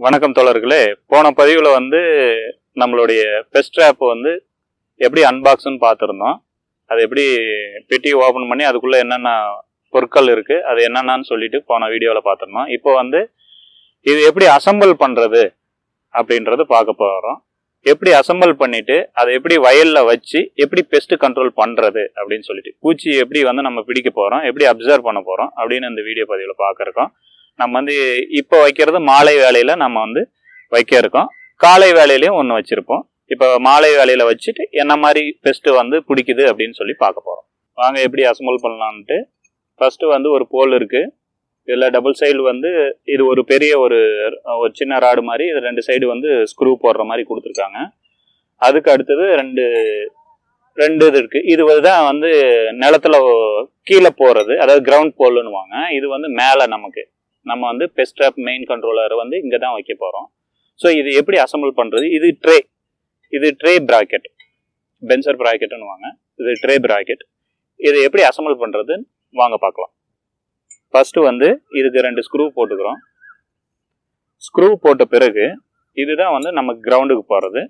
வணக்கம் தோழர்களே. போன பதிவில் நம்மளுடைய பெஸ்ட் ட்ராப் எப்படி அன்பாக்ஸ்ன்னு பார்த்துருந்தோம். அது எப்படி பெட்டி ஓப்பன் பண்ணி அதுக்குள்ளே என்னென்ன பொருட்கள் இருக்குது அது என்னென்னு சொல்லிட்டு போன வீடியோவில் பார்த்துருந்தோம். இப்போ இது எப்படி அசம்பிள் பண்ணுறது அப்படின்றது பார்க்க போகிறோம். எப்படி அசம்பிள் பண்ணிவிட்டு அதை எப்படி வயலில் வச்சு எப்படி பெஸ்ட் கண்ட்ரோல் பண்ணுறது அப்படின்னு சொல்லிட்டு பூச்சி எப்படி நம்ம பிடிக்க போகிறோம், எப்படி அப்சர்வ் பண்ண போகிறோம் அப்படின்னு இந்த வீடியோ பதிவில் பார்க்குறோம். நம்ம இப்போ வைக்கிறது மாலை வேலையில் நம்ம வைக்க இருக்கோம். காலை வேலையிலையும் ஒன்று வச்சுருப்போம். இப்போ மாலை வேலையில் வச்சுட்டு என்ன மாதிரி பெஸ்ட்டு பிடிக்குது அப்படின்னு சொல்லி பார்க்க போகிறோம். வாங்க எப்படி அசம்பிள் பண்ணலான்ட்டு. ஃபஸ்ட்டு ஒரு போல் இருக்குது. இதில் டபுள் சைடு இது ஒரு பெரிய ஒரு சின்ன ராடு மாதிரி, இது ரெண்டு சைடு ஸ்க்ரூ போடுற மாதிரி கொடுத்துருக்காங்க. அதுக்கு அடுத்தது ரெண்டு இது இருக்குது. இது தான் நிலத்தில் கீழே போகிறது, அதாவது கிரவுண்ட் போல்னுவாங்க. இது மேலே நம்ம பெஸ்ட் ட்ராப் மெயின் கண்ட்ரோலர் இங்கே தான் வைக்க போகிறோம். ஸோ இது எப்படி அசம்பிள் பண்ணுறது? இது ட்ரே ப்ராக்கெட், பென்சர் ப்ராக்கெட்டுன்னு இது ட்ரே ப்ராக்கெட். இது எப்படி அசம்பிள் பண்ணுறதுன்னு வாங்க பார்க்கலாம். ஃபஸ்ட்டு இதுக்கு ரெண்டு ஸ்க்ரூ போட்டுக்கிறோம். ஸ்க்ரூ போட்ட பிறகு இதுதான் நம்ம கிரவுண்டுக்கு போகிறது.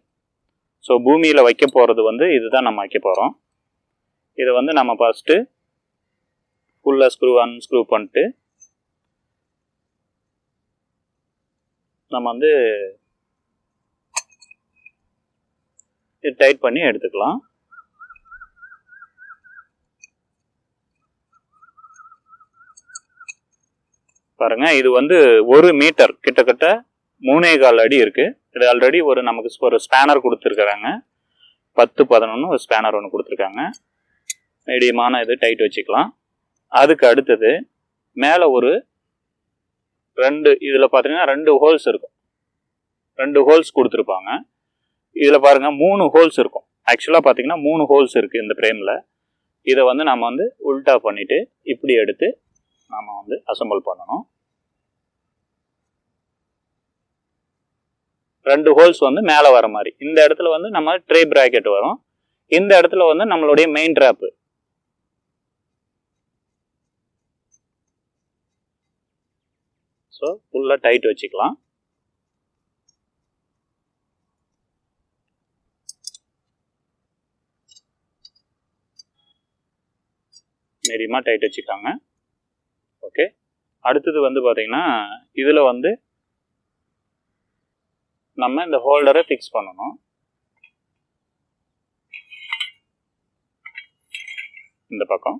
ஸோ பூமியில் வைக்க போகிறது இதுதான் நம்ம வைக்க போகிறோம். இதை நம்ம ஃபஸ்ட்டு ஃபுல்லாக அன்ஸ்க்ரூ பண்ணிட்டு நம்ம இது டைட் பண்ணி எடுத்துக்கலாம். பாருங்க, இது 1 மீட்டர் கிட்டத்தட்ட 3.25 அடி இருக்கு. இது ஆல்ரெடி நமக்கு ஒரு ஸ்பேனர் கொடுத்துருக்காங்க. 10-11 ஒரு ஸ்பேனர் ஒன்று கொடுத்துருக்காங்க. மீடியமான இது டைட் வச்சுக்கலாம். அதுக்கு அடுத்தது மேலே ஒரு இதில் பார்த்தீங்கன்னா 2 ஹோல்ஸ் இருக்கும். 2 ஹோல்ஸ் கொடுத்துருப்பாங்க. இதில் பாருங்கள் 3 ஹோல்ஸ் இருக்கும். ஆக்சுவலாக பார்த்தீங்கன்னா 3 ஹோல்ஸ் இருக்குது இந்த ஃப்ரேமில். இதை நம்ம உல்டா பண்ணிவிட்டு இப்படி எடுத்து நாம் அசம்பிள் பண்ணணும். 2 ஹோல்ஸ் மேலே வர மாதிரி. இந்த இடத்துல நம்ம ட்ரே ப்ராக்கெட் வரும். இந்த இடத்துல நம்மளுடைய மெயின் ட்ராப்பு. ஸோ ஃபுல்லாக டைட் வச்சுக்கலாம். மீடியமாக டைட் வச்சுக்காங்க. ஓகே, அடுத்தது பார்த்தீங்கன்னா இதில் நம்ம இந்த ஹோல்டரை ஃபிக்ஸ் பண்ணணும். இந்த பக்கம்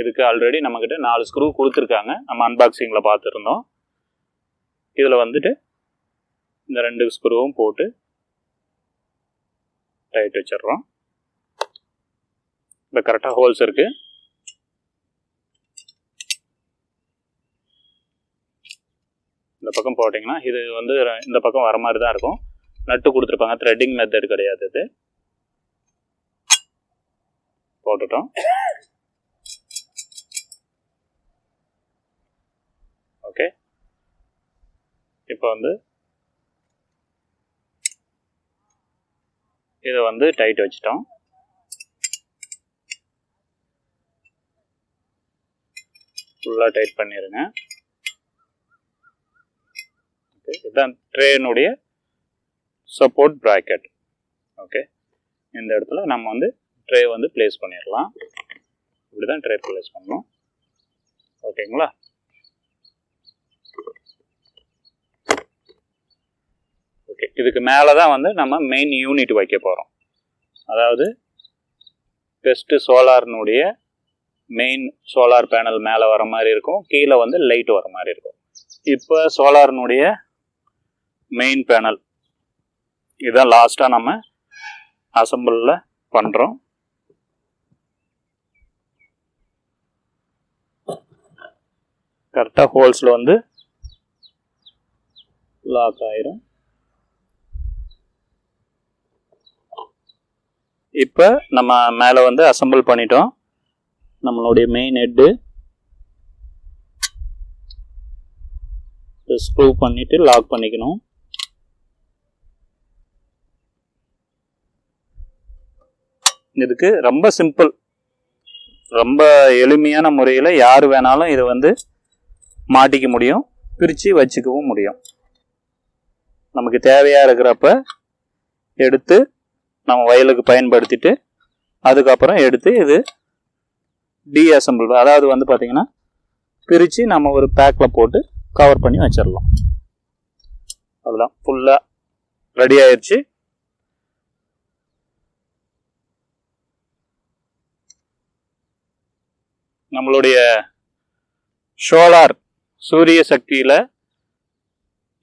இதுக்கு ஆல்ரெடி நம்மக்கிட்ட 4 ஸ்க்ரூ கொடுத்துருக்காங்க. நம்ம அன்பாக்சிங்கில் பார்த்துருந்தோம். இதில் இந்த 2 ஸ்க்ரூவும் போட்டு டைட் வச்சிடுறோம். இப்போ கரெக்டாக ஹோல்ஸ் இருக்குது. இந்த பக்கம் போட்டிங்கன்னா இது இந்த பக்கம் வர மாதிரி தான் இருக்கும். நட்டு கொடுத்துருப்பாங்க. த்ரெட்டிங் மெத்தட் கிடையாது. இது போட்டுட்டோம். ஓகே, இப்போ இதை டைட் வச்சிட்டோம். ஃபுல்லாக டைட் பண்ணிடுங்க. ஓகே, இதுதான் ட்ரேனுடைய சப்போர்ட் ப்ராக்கெட். ஓகே, இந்த இடத்துல நம்ம ட்ரே பிளேஸ் பண்ணிடலாம். இப்படி தான் ட்ரே பிளேஸ் பண்ணணும். ஓகேங்களா? ஓகே, இதுக்கு மேலே தான் நம்ம மெயின் யூனிட் வைக்க போகிறோம். அதாவது பெஸ்ட்டு சோலார்னுடைய மெயின் சோலார் பேனல் மேலே வர மாதிரி இருக்கும். கீழே லைட் வர மாதிரி இருக்கும். இப்போ சோலார்னுடைய மெயின் பேனல் இதுதான் லாஸ்ட்டாக நம்ம அசம்பிளில் பண்ணுறோம். கரெக்டாக ஹோல்ஸில் லாக் ஆயிரும். இப்போ நம்ம மேலே அசம்பிள் பண்ணிட்டோம். நம்மளுடைய மெயின் ஹெட்டு ஸ்க்ரூ பண்ணிட்டு லாக் பண்ணிக்கணும். இதுக்கு ரொம்ப சிம்பிள், ரொம்ப எளிமையான முறையில் யார் வேணாலும் இதை மாட்டிக்க முடியும். பிரித்து வச்சுக்கவும் முடியும். நமக்கு தேவையாக இருக்கிறப்ப எடுத்து நம்ம வயலுக்கு பயன்படுத்திட்டு அதுக்கப்புறம் எடுத்து இது டீஅசம்பிள், அதாவது வந்து பார்த்திங்கன்னா பிரித்து நம்ம ஒரு பேக்கில் போட்டு கவர் பண்ணி வச்சிடலாம். அதெல்லாம் ஃபுல்லாக ரெடி ஆயிடுச்சு. நம்மளுடைய சோலார் சூரிய சக்தியில்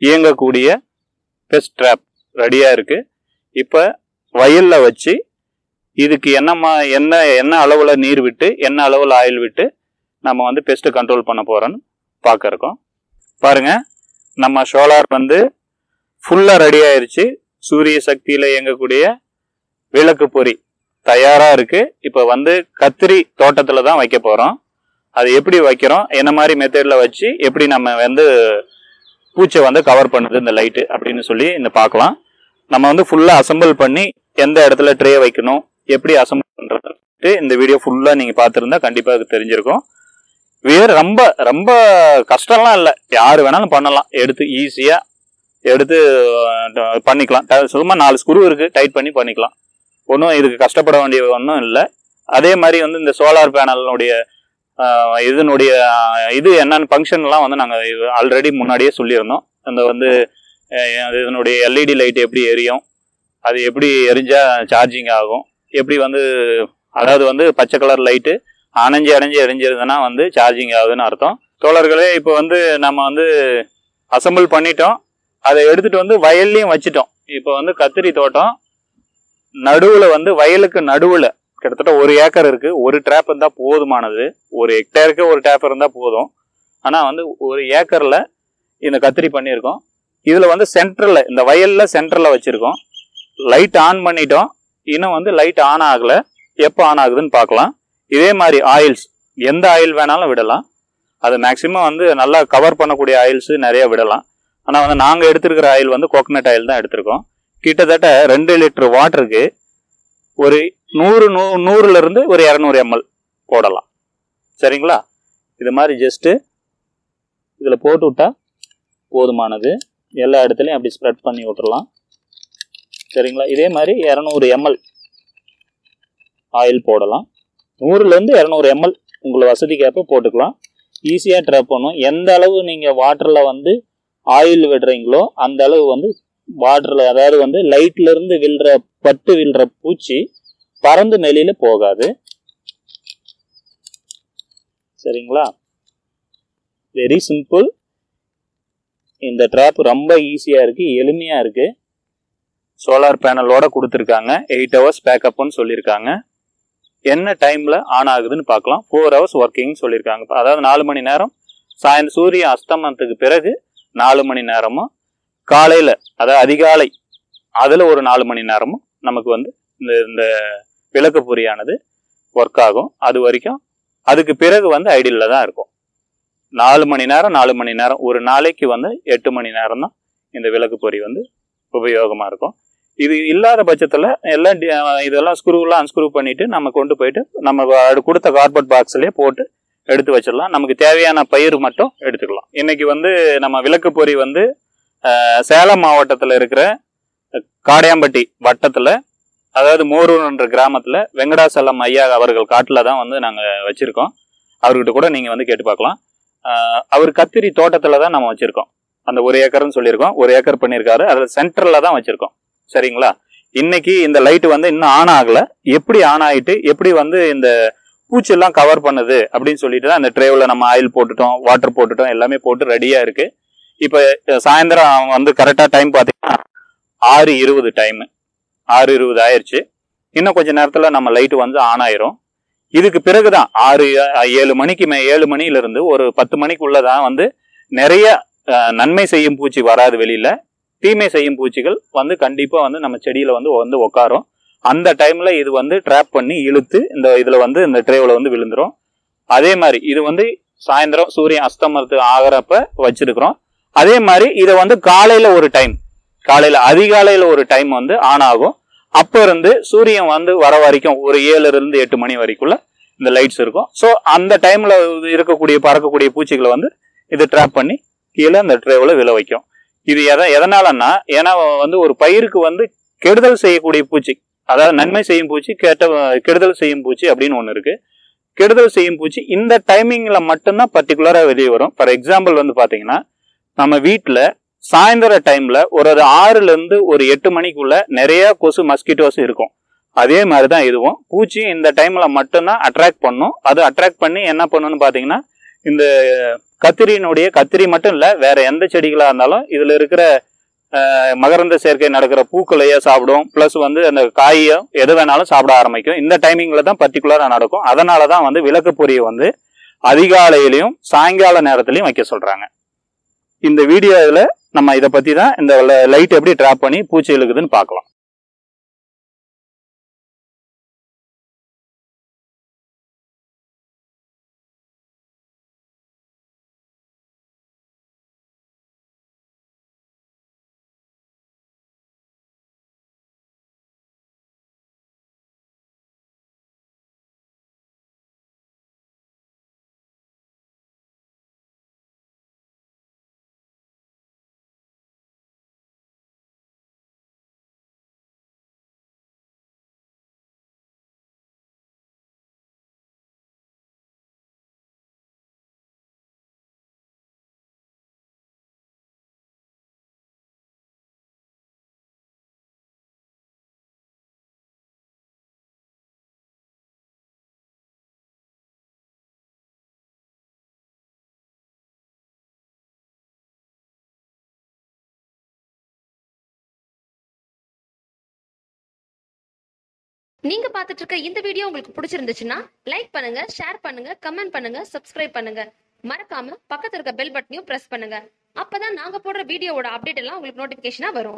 இயங்கக்கூடிய பெஸ்ட் ட்ராப் ரெடியாக இருக்குது. இப்போ வயலில் வச்சு இதுக்கு என்ன அளவில் நீர் விட்டு என்ன அளவில் ஆயில் விட்டு நம்ம வந்து பெஸ்ட்டு கண்ட்ரோல் பண்ண போகிறோன்னு பார்க்க இருக்கோம். பாருங்கள், நம்ம சோலார் வந்து ஃபுல்லாக ரெடி ஆயிடுச்சு. சூரிய சக்தியில் இயங்கக்கூடிய விளக்கு பொறி தயாராக இருக்குது. இப்போ வந்து கத்திரி தோட்டத்தில் தான் வைக்க போகிறோம். அது எப்படி வைக்கிறோம், என்ன மாதிரி மெத்தடில் வச்சு எப்படி நம்ம வந்து பூச்சை வந்து கவர் பண்ணுது இந்த லைட்டு அப்படின்னு சொல்லி இந்த பார்க்கலாம். நம்ம வந்து ஃபுல்லாக அசம்பிள் பண்ணி எந்த இடத்துல ட்ரே வைக்கணும், எப்படி அசம்பிள் பண்ணுறது இந்த வீடியோ ஃபுல்லாக நீங்கள் பார்த்துருந்தா கண்டிப்பாக அது தெரிஞ்சிருக்கும். வேறு ரொம்ப ரொம்ப கஷ்டம்லாம் இல்லை, யார் வேணாலும் பண்ணலாம். எடுத்து ஈஸியாக எடுத்து பண்ணிக்கலாம். சும்மா 4 ஸ்க்ரூ இருக்குது, டைட் பண்ணி பண்ணிக்கலாம். ஒன்றும் இதுக்கு கஷ்டப்பட வேண்டிய ஒன்றும் இல்லை. அதே மாதிரி வந்து இந்த சோலார் பேனலுடைய இதனுடைய இது என்னென்ன ஃபங்க்ஷன்லாம் வந்து நாங்கள் ஆல்ரெடி முன்னாடியே சொல்லியிருந்தோம். அந்த வந்து இதனுடைய எல்இடி லைட் எப்படி எரியும், அது எப்படி எரிஞ்சால் சார்ஜிங் ஆகும், எப்படி வந்து அதாவது வந்து பச்சை கலர் லைட்டு அணைஞ்சு எரிஞ்சிருந்ததுன்னா வந்து சார்ஜிங் ஆகுதுன்னு அர்த்தம். தோழர்களே, இப்போ வந்து நம்ம வந்து அசம்பிள் பண்ணிட்டோம், அதை எடுத்துகிட்டு வந்து வயல்லையும் வச்சிட்டோம். இப்போ வந்து கத்திரி தோட்டம் நடுவில் வந்து வயலுக்கு நடுவில் கிட்டத்தட்ட 1 ஏக்கர் இருக்குது. ஒரு ட்ராப் இருந்தால் போதுமானது. 1 ஹெக்டேருக்கு ஒரு டேப் இருந்தால் போதும். ஆனால் வந்து 1 ஏக்கரில் இந்த கத்திரி பண்ணியிருக்கோம். இதில் வந்து சென்டரில், இந்த வயலில் சென்டரில் வச்சுருக்கோம். லைட் ஆன் பண்ணிட்டோம், இன்னும் வந்து லைட் ஆன் ஆகலை. எப்போ ஆன் ஆகுதுன்னு பார்க்கலாம். இதே மாதிரி ஆயில்ஸ் எந்த ஆயில் வேணாலும் விடலாம். அது மேக்சிமம் வந்து நல்லா கவர் பண்ணக்கூடிய ஆயில்ஸு நிறைய விடலாம். ஆனால் வந்து நாங்கள் எடுத்துருக்கிற ஆயில் வந்து கோகனட் ஆயில் தான் எடுத்திருக்கோம். கிட்டத்தட்ட 2 லிட்டர் வாட்டருக்கு ஒரு 100லேருந்து ஒரு 200 ml போடலாம். சரிங்களா? இது மாதிரி ஜஸ்ட்டு இதில் போட்டு விட்டால் போதுமானது. எல்லா இடத்துலையும் அப்படி ஸ்ப்ரெட் பண்ணி விட்டுறலாம். சரிங்களா? இதே மாதிரி 200 ml ஆயில் போடலாம். 100லேருந்து 200 ml உங்களை வசதிக்கேற்ப போட்டுக்கலாம். ஈஸியாக ட்ராப் பண்ணும். எந்த அளவு நீங்கள் வாட்டரில் வந்து ஆயில் விடுறீங்களோ அந்த அளவு வந்து வாட்டரில், அதாவது வந்து லைட்லேருந்து பட்டு விழுற பூச்சி பறந்து நெளியில போகாது. சரிங்களா? Very simple. இந்த ட்ராப் ரொம்ப ஈஸியாக இருக்குது, எளிமையாக இருக்குது. சோலார் பேனலோட கொடுத்துருக்காங்க. 8 hours பேக்கப்னு சொல்லியிருக்காங்க. என்ன டைமில் ஆன் ஆகுதுன்னு பார்க்கலாம். 4 hours ஒர்க்கிங்னு சொல்லியிருக்காங்க. அதாவது 4 மணி நேரம் சூரிய அஸ்தமனத்துக்கு பிறகு 4 மணி நேரமும், காலையில் அதாவது அதிகாலை அதில் ஒரு 4 மணி நேரமும் நமக்கு வந்து இந்த விளக்கு பொறியானது ஒர்க் ஆகும். அது வரைக்கும் அதுக்கு பிறகு வந்து ஐடியலில் தான் இருக்கும். 4 மணி நேரம் ஒரு நாளைக்கு வந்து 8 மணி நேரம் தான் இந்த விளக்கு பொறி வந்து உபயோகமாக இருக்கும். இது இல்லாத பட்சத்தில் எல்லாம் இதெல்லாம் ஸ்க்ரூலாம் அன்ஸ்க்ரூ பண்ணிவிட்டு நம்ம கொண்டு போயிட்டு நம்ம கொடுத்த கார்பெட் பாக்ஸ்லேயே போட்டு எடுத்து வச்சிடலாம். நமக்கு தேவையான பயிர் மட்டும் எடுத்துக்கலாம். இன்னைக்கு வந்து நம்ம விளக்கு பொறி வந்து சேலம் மாவட்டத்தில் இருக்கிற காடையாம்பட்டி வட்டத்தில், அதாவது மோரூர்ன்ற கிராமத்தில் வெங்கடாசலம் ஐயா அவர்கள் காட்டில் தான் வந்து நாங்கள் வச்சுருக்கோம். அவர்கிட்ட கூட நீங்கள் வந்து கேட்டு பார்க்கலாம். அவர் கத்திரி தோட்டத்தில் தான் நம்ம வச்சுருக்கோம். அந்த 1 ஏக்கர்னு சொல்லியிருக்கோம். 1 ஏக்கர் பண்ணியிருக்காரு. அதில் சென்டரில் தான் வச்சுருக்கோம். சரிங்களா? இன்னைக்கு இந்த லைட்டு வந்து இன்னும் ஆன் ஆகலை. எப்படி ஆன் ஆகிட்டு எப்படி வந்து இந்த பூச்செல்லாம் கவர் பண்ணுது அப்படின்னு சொல்லிட்டு தான் இந்த ட்ரேவில் நம்ம ஆயில் போட்டுட்டோம், வாட்டர் போட்டுட்டோம், எல்லாமே போட்டு ரெடியாக இருக்குது. இப்போ சாயந்தரம் வந்து கரெக்டாக டைம் பார்த்தீங்கன்னா 6:20 டைமு. 6:20 ஆயிடுச்சு. இன்னும் கொஞ்சம் நேரத்தில் நம்ம லைட்டு வந்து ஆன் ஆயிரும். இதுக்கு பிறகு தான் 7 மணிக்கு 7 மணியிலிருந்து ஒரு 10 மணிக்குள்ளே தான் வந்து நிறைய நன்மை செய்யும் பூச்சி வராது, வெளியில் தீமை செய்யும் பூச்சிகள் வந்து கண்டிப்பாக வந்து நம்ம செடியில் வந்து உட்காரும். அந்த டைமில் இது வந்து ட்ராப் பண்ணி இழுத்து இந்த இதில் வந்து இந்த ட்ரேவில் வந்து விழுந்துரும். அதே மாதிரி இது வந்து சாயந்தரம் சூரியன் அஸ்தமனத்துக்கு ஆகிறப்ப வச்சிருக்கிறோம். அதே மாதிரி இதை வந்து காலையில் ஒரு டைம், அதிகாலையில் ஒரு டைம் வந்து ஆன் ஆகும். அப்போ இருந்து சூரியன் வந்து வர வரைக்கும் ஒரு 7லிருந்து 8 மணி வரைக்குள்ள இந்த லைட்ஸ் இருக்கும். ஸோ அந்த டைமில் இருக்கக்கூடிய பறக்கக்கூடிய பூச்சிகளை வந்து இது ட்ராப் பண்ணி கீழே அந்த ட்ரேவில் விழ வைக்கும். இது எதனாலன்னா, ஏன்னா வந்து ஒரு பயிருக்கு வந்து கெடுதல் செய்யக்கூடிய பூச்சி, அதாவது நன்மை செய்யும் பூச்சி, கெடுதல் செய்யும் பூச்சி அப்படின்னு ஒன்று இருக்கு. கெடுதல் செய்யும் பூச்சி இந்த டைமிங்ல மட்டும்தான் பர்டிகுலரா வெளியே வரும். ஃபார் எக்ஸாம்பிள் வந்து பாத்தீங்கன்னா, நம்ம வீட்டுல சாயந்தர டைம்ல ஒரு 6ல இருந்து ஒரு 8 மணிக்குள்ள நிறைய கொசு மஸ்கிட்டோஸ் இருக்கும். அதே மாதிரிதான் இதுவும். பூச்சி இந்த டைம்ல மட்டும்தான் அட்ராக்ட் பண்ணும். அது அட்ராக்ட் பண்ணி என்ன பண்ணுன்னு பாத்தீங்கன்னா, இந்த கத்திரி மட்டும் இல்ல, வேற எந்த செடிகளா இருந்தாலும் இதுல இருக்கிற மகரந்த சேர்க்கை நடக்கிற பூக்களையே சாப்பிடும். பிளஸ் வந்து அந்த காயையோ எது வேணாலும் சாப்பிட ஆரம்பிக்கும். இந்த டைமிங்ல தான் பர்டிகுலரா நடக்கும். அதனாலதான் வந்து விளக்கு பொறியை வந்து அதிகாலையிலையும் சாயங்கால நேரத்திலையும் வைக்க சொல்றாங்க. இந்த வீடியோவில் நம்ம இதை பத்தி தான் இந்த லைட் எப்படி டிராப் பண்ணி பூச்சி இழுக்குதுன்னு பார்க்கலாம். நீங்க பாத்துட்டு இருக்க இந்த வீடியோ உங்களுக்கு பிடிச்சிருந்துச்சுன்னா லைக் பண்ணுங்க, ஷேர் பண்ணுங்க, கமெண்ட் பண்ணுங்க, சப்ஸ்கிரைப் பண்ணுங்க. மறக்காம பக்கத்துல இருக்க பெல் பட்டனையும் பிரஸ் பண்ணுங்க. அப்பதான் நாங்க போடுற வீடியோவோட அப்டேட் எல்லாம் உங்களுக்கு நோட்டிபிகேஷனா வரும்.